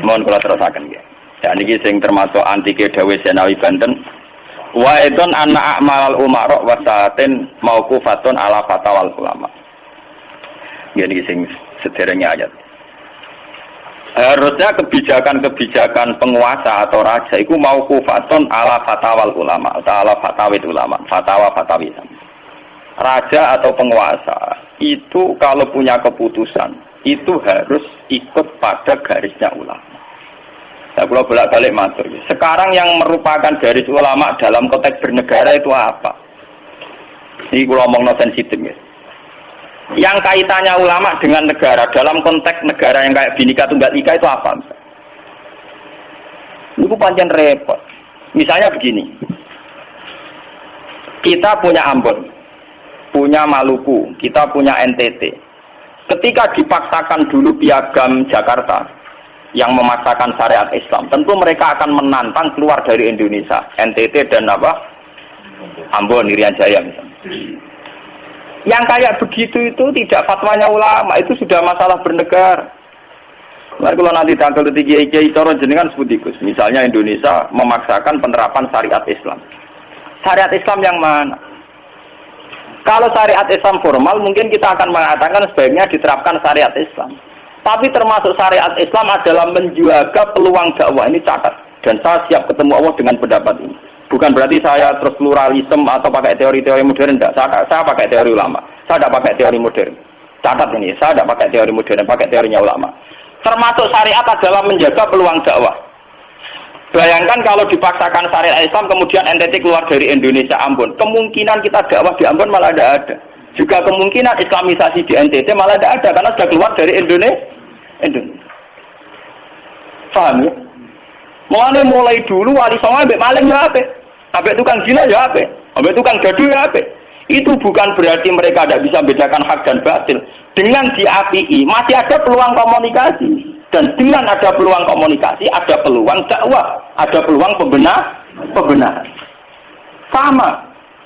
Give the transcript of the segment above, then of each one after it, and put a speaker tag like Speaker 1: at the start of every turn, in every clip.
Speaker 1: mohon kula terusaken nggih. Ya niki sing termasuk antike dawuh Senawi Banten. Wa idon anna a'malal umara wa sa'atin mauqufatun ala fatawal ulama. Nggih niki sing sederenge ayat. Harusnya kebijakan-kebijakan penguasa atau raja itu mauqufatun ala fatawal ulama atau ala fatawid ulama, fatwa-fatawi. Raja atau penguasa itu kalau punya keputusan itu harus ikut pada garisnya ulama. Saya kalau bolak-balik matur. Sekarang yang merupakan garis ulama dalam konteks bernegara itu apa? Ini kalau ngomong sensitif ya. Yang kaitannya ulama dengan negara dalam konteks negara yang kayak Bhinneka Tunggal Ika itu apa? Itu pancen repot. Misalnya begini. Kita punya Ambon, punya Maluku, kita punya NTT. Ketika dipaksakan dulu piagam Jakarta yang memaksakan syariat Islam, tentu mereka akan menantang keluar dari Indonesia, NTT dan apa? Ambon, Irian Jaya misalnya. Yang kayak begitu itu tidak fatwanya ulama, itu sudah masalah bernegara. Mari kalau nanti tanggal 3 Kiai Coro jenengan sebut ikus. Misalnya Indonesia memaksakan penerapan syariat Islam. Syariat Islam yang mana? Kalau syariat Islam formal mungkin kita akan mengatakan sebaiknya diterapkan syariat Islam. Tapi termasuk syariat Islam adalah menjaga peluang dakwah, ini catat. Dan saya siap ketemu Allah dengan pendapat ini. Bukan berarti saya terus pluralisme atau pakai teori-teori modern, tidak. Saya pakai teori ulama. Saya tidak pakai teori modern. Catat ini, saya tidak pakai teori modern, pakai teorinya ulama. Termasuk syariat adalah menjaga peluang dakwah. Bayangkan kalau dipaksakan syariat Islam kemudian NTT keluar dari Indonesia Ambon, kemungkinan kita dakwah di Ambon malah tidak ada. Juga kemungkinan Islamisasi di NTT malah tidak ada karena sudah keluar dari Indonesia. Paham ya? Mulai dulu wali songo ambek maling ya ape, ambek tukang zina ya ape, ambek tukang gaduh ya ape. Itu bukan berarti mereka tidak bisa bedakan hak dan batil. Dengan diapii masih ada peluang komunikasi, dan dengan ada peluang komunikasi ada peluang dakwah, ada peluang pembenaran. Sama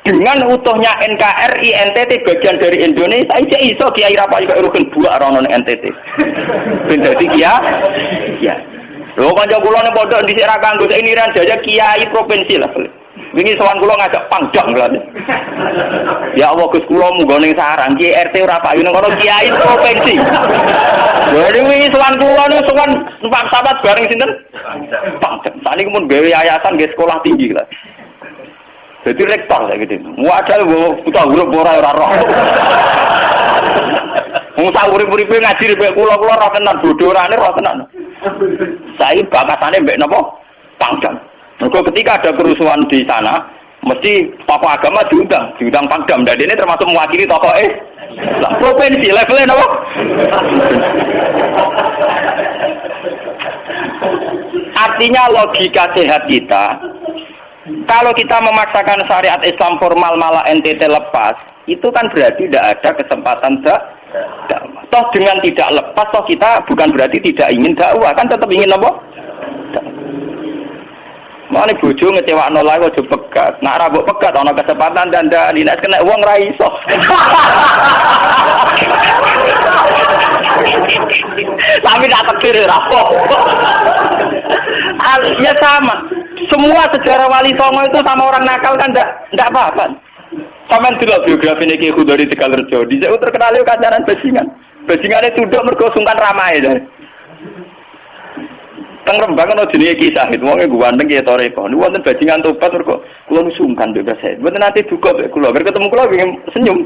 Speaker 1: dengan utuhnya NKRI NTT bagian dari Indonesia, iso Kiai Rapai kok rugen buak rono NTT. Ben dadi ya. Lho kanca kula ning pondok dhisik ra kanggo ini ran jaya kiai provinsi lah. Wingi sowan kula ngajak pangdam berarti. Ya Allah Gus kula munggo ning sarang ki RT ora payu ning kono kiai provinsi. Jadi wingi sowan kula ning sowan numpak sahabat bareng sinten? Pangdam. Saniki mun gawe yayasan nggih sekolah tinggi lah. Jadi rektor saya gitu. Wadah kita huruf ora roh. Wong sak urip-uripe ngaji rek kula ora tenan bodorane ora tenan. Saya bakatane mbek napa? Pangdam. Mergo ketika ada kerusuhan di sana, mesti tokoh agama diundang Pangdam. Dan ini termasuk mewakili tokoh provinsi levelnya napa? Artinya logika sehat kita, kalau kita memaksakan syariat Islam formal malah NTT lepas, itu kan berarti tidak ada kesempatan dakwah. Toh dengan tidak lepas, toh kita bukan berarti tidak ingin dakwah, kan tetap ingin apa? Mane bojo ngecewakno lae aja pegat. Nek ora mbok pegat ana kesempatan dandani nek kena wong ra iso. Tapi tak tekir ora apa. Ya sama. Semua sejarah wali songo itu sama orang nakal kan enggak apa-apa. Sampeyan delok biografi Ki Khudori Tegalrejo, dhisik terkenal yo kancanan bajingan. Bajingane tunduk mergo sungkan ramae. Teng Rembang ana jenenge Ki Sahid, wong e ganteng ki toreko. Niku wonten bajingan tobat mergo kula sungkan mbek Sahid. Mboten nate duka mbek kula, bar ketemu kula pengen senyum.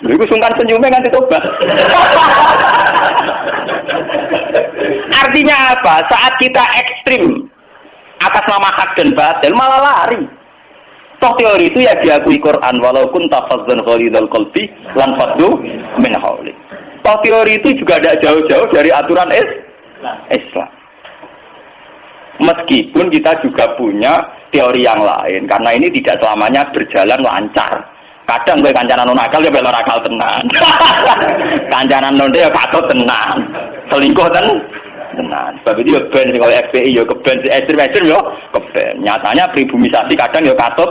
Speaker 1: Lha iku sungkan senyume nganti tobat. Artinya apa? Saat kita ekstrim atas nama hak dan batil malah lari. Toh teori itu ya diakui Quran, walaupun tafazzan ghalidul qalbi lan faddu min haulik. Toh teori itu juga tidak jauh-jauh dari aturan Islam. Meskipun kita juga punya teori yang lain, karena ini tidak selamanya berjalan lancar. Kadang gue kancanan nakal ya belok nakal tenan. Kancanan nonde ya katut tenan. Selingkuh tenan. Sebab itu ya ben kalau FPI ya keben ekstrim ya keben. Nyatanya pribumisasi kadang ya katut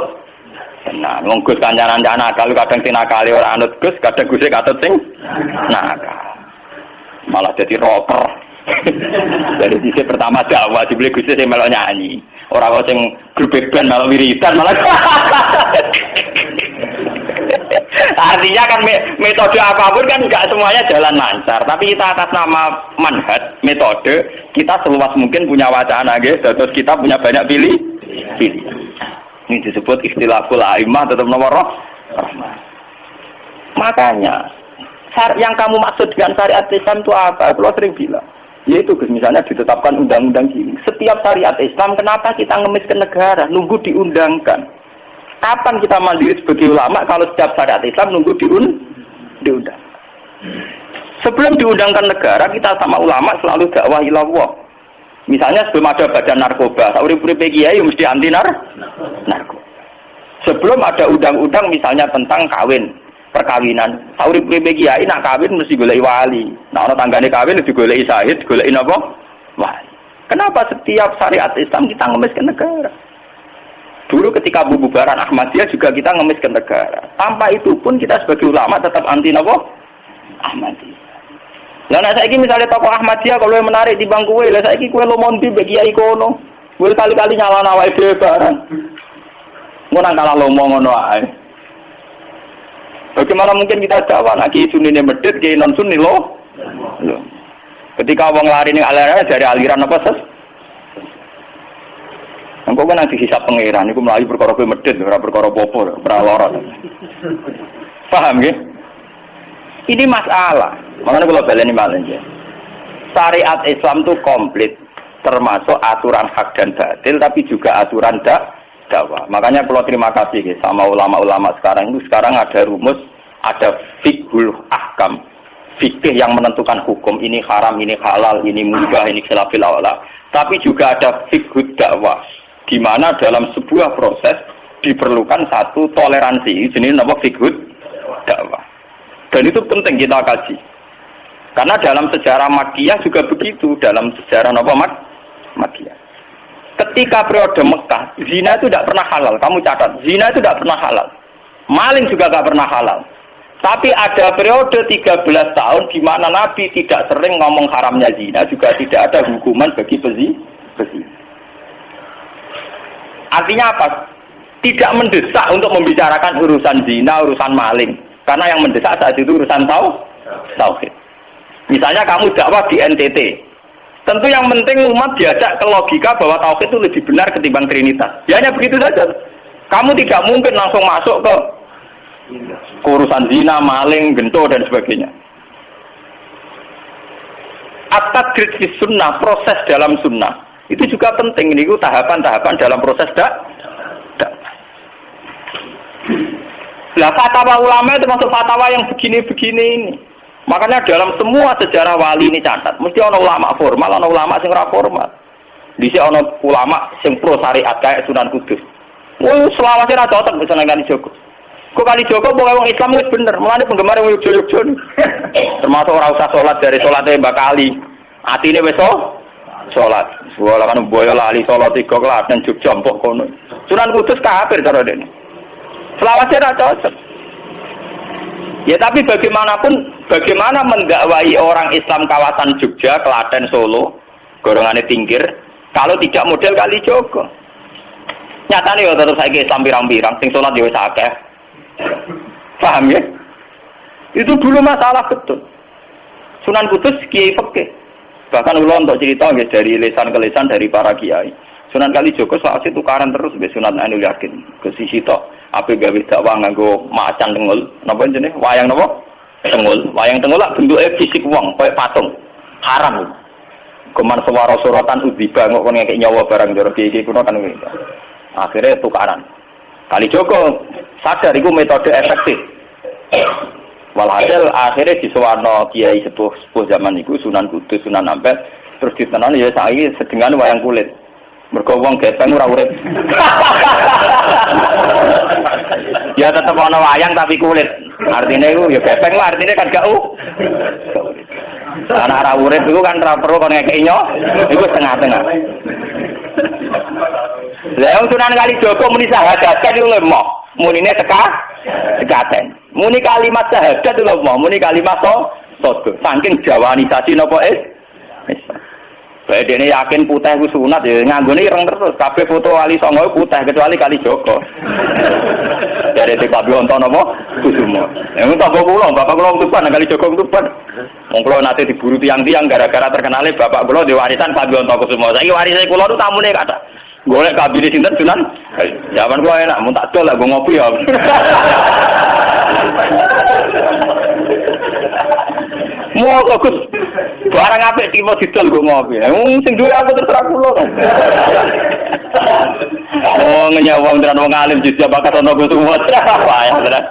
Speaker 1: tenan. Wong Gus kancanan nakal kadang tinakali ora anut Gus, kadang Gus katut sing nakal. Malah jadi rocker. Dari sisi pertama dakwah dibeli Gusti sing melok nyanyi. Ora kok sing grup band melok wiridan malah. Artinya kan metode apapun kan enggak semuanya jalan lancar, tapi kita atas nama manhaj, metode, kita seluas mungkin punya wacana nggih, terus kita punya banyak pilih. Ini disebut ikhtilaful a'immah tetap nomor rahmah. Makanya yang kamu maksud dengan syariat Islam itu apa? Kalau sering bilang, yaitu misalnya ditetapkan undang-undang gini. Setiap syariat Islam, kenapa kita ngemis ke negara? Nunggu diundangkan. Kapan kita mandiri sebagai ulama kalau setiap syariat Islam nunggu diundang? Sebelum diundangkan negara, kita sama ulama selalu dakwah ilallah. Misalnya sebelum ada badan narkoba, urip-urip kiai mesti anti narkoba. Sebelum ada undang-undang misalnya tentang kawin, perkawinan, urip-urip kiai nak kawin mesti golek wali. Nah, ana tanggane kawin digoleki syahid, goleki napa? Wali. Kenapa setiap syariat Islam kita ngemis ke negara? Dulu ketika bubaran Ahmadiyah juga kita ngemis ke negara. Tanpa itu pun kita sebagai ulama tetap anti napa? Ahmadiyah. Lah nek saiki misalnya tokoh Ahmadiyah kalau yang menarik di bangku lah saiki kowe lomonti bagi kiai kono. Kowe kali-kali nyalana awake dhewe barang. Ngono kalah lomo ngono ae. Bagaimana mungkin kita dakwah nak ki sunine medhit ki non sunni loh. Ketika wong lari ning aliran dari aliran apa ses? Engko kan nanti hisab pangeran iku mlayu perkara kowe medhit ora perkara apa-apa, ora lara. Paham nggih? Ini masalah. Makanya kalau baleni malih ya. Syariat Islam itu komplit, termasuk aturan hak dan batil, tapi juga aturan dakwah. Makanya kalau terima kasih ya, sama ulama-ulama sekarang itu sekarang ada rumus, ada fiqhul ahkam, fikih yang menentukan hukum ini haram, ini halal, ini mubah, ini khilafil aula. Tapi juga ada fiqhud dakwah, di mana dalam sebuah proses diperlukan satu toleransi. Jenis nama fiqhud dakwah. Dan itu penting kita kaji. Karena dalam sejarah Makkiyah juga begitu, dalam sejarah Makkiyah. Ketika periode Mekah, zina itu tidak pernah halal. Kamu catat, zina itu tidak pernah halal. Maling juga tidak pernah halal. Tapi ada periode 13 tahun di mana Nabi tidak sering ngomong haramnya zina, juga tidak ada hukuman bagi pezina. Artinya apa? Tidak mendesak untuk membicarakan urusan zina, urusan maling. Karena yang mendesak saat itu urusan tauhid. Misalnya kamu dakwah di NTT. Tentu yang penting umat diajak ke logika bahwa tauhid itu lebih benar ketimbang trinitas. Ya hanya begitu saja. Kamu tidak mungkin langsung masuk ke urusan zina, maling, gento dan sebagainya. At-tadrid fi sunnah, proses dalam sunnah. Itu juga penting. Ini tahapan-tahapan dalam proses Lah fatwa ulama itu masuk fatwa yang begini-begini ini. Makanya dalam semua sejarah wali ini catat, mesti ada ulama formal, ada ulama sing ora formal. Dhisik ana ulama sing pro syariat kayak Sunan Kudus. Selawase ra cocok bisa nang Kalijogo. Kok Kalijogo pokoke wong Islam wis bener, mulane penggemar wong Yogyo-Yogyo. Termasuk ora usah salat dari salate Mbak Kali. Atine wis salat. Wala kan boyo lali salat 3 kelas nang Jogja empuk kono. Sunan Kudus kafir cara dene. Selawase ra cocok. Ya tapi bagaimanapun, bagaimana mendakwai orang Islam kawasan Jogja, Klaten, Solo, golongannya tingkir, kalau tidak model Kalijogo. Nyatanya ya tetap saya Islam pirang-pirang, sing sholat ya wis akeh. Paham ya? Itu dulu masalah betul. Sunan Kudus kiai fikih. Bahkan ulo untuk cerita ya, dari lisan ke lisan dari para kiai. Sunan Kalijogo soal tukaran terus be Sunan Ainul Yakin ke sisi tok. Ape gawe dakwah nganggo macan tengul, napa jenenge? Wayang napa? Tengul. Wayang tengul lah bentuke fisik wong, koyo patung. Haram. Kuman suara sorotan udziba kok kon ngekek nyawa barang jero iki kuno kan ngene. Akhirnya tukaran. Kalijogo sadar iku metode efektif. Walhasil akhirnya disuwarno kiai sepuh zaman iku Sunan Kudus, Sunan Ampel, terus ditenani ya saiki sedengan wayang kulit. Mergo wong gepeng ora urip. Ya tetep ana wayang tapi kulit. Artinya itu ya gepeng lah, artinya kan gak Anak ora urip iku kan ora perlu kon ngekeki nyo. Iku tengah-tengah. Lah wong Sunan Kalijogo muni syahadat iku lemah. Munine sekaten. Muni kalimat syahadat iku lemah, muni kalimat sodo. Saking jawanisasi napa Bae dene yakin putih ku sunat ya nganggone ireng terus. Kabeh foto wali songo putih kecuali Kali Joko. Dari Pak Bionto napa? Kusumo. Yang tak kula, bapak kula Tuban Kali Joko Tuban. Wong kula nate diburu tiang-tiang gara-gara terkenale bapak kula di warisan Pak Bionto Kusumo. Saiki warise kula tu tamune kata. Golek kabine sinten Sunan? Zaman kula enak mun tak dol lah go ngopi ya. Mau Gus. Barang apik timo didol go ngopi. Sing duwe aku terserah kula. Oh ngenyawang tenan wong alim jujur bakat ono Gus semua. Apa ya tenan.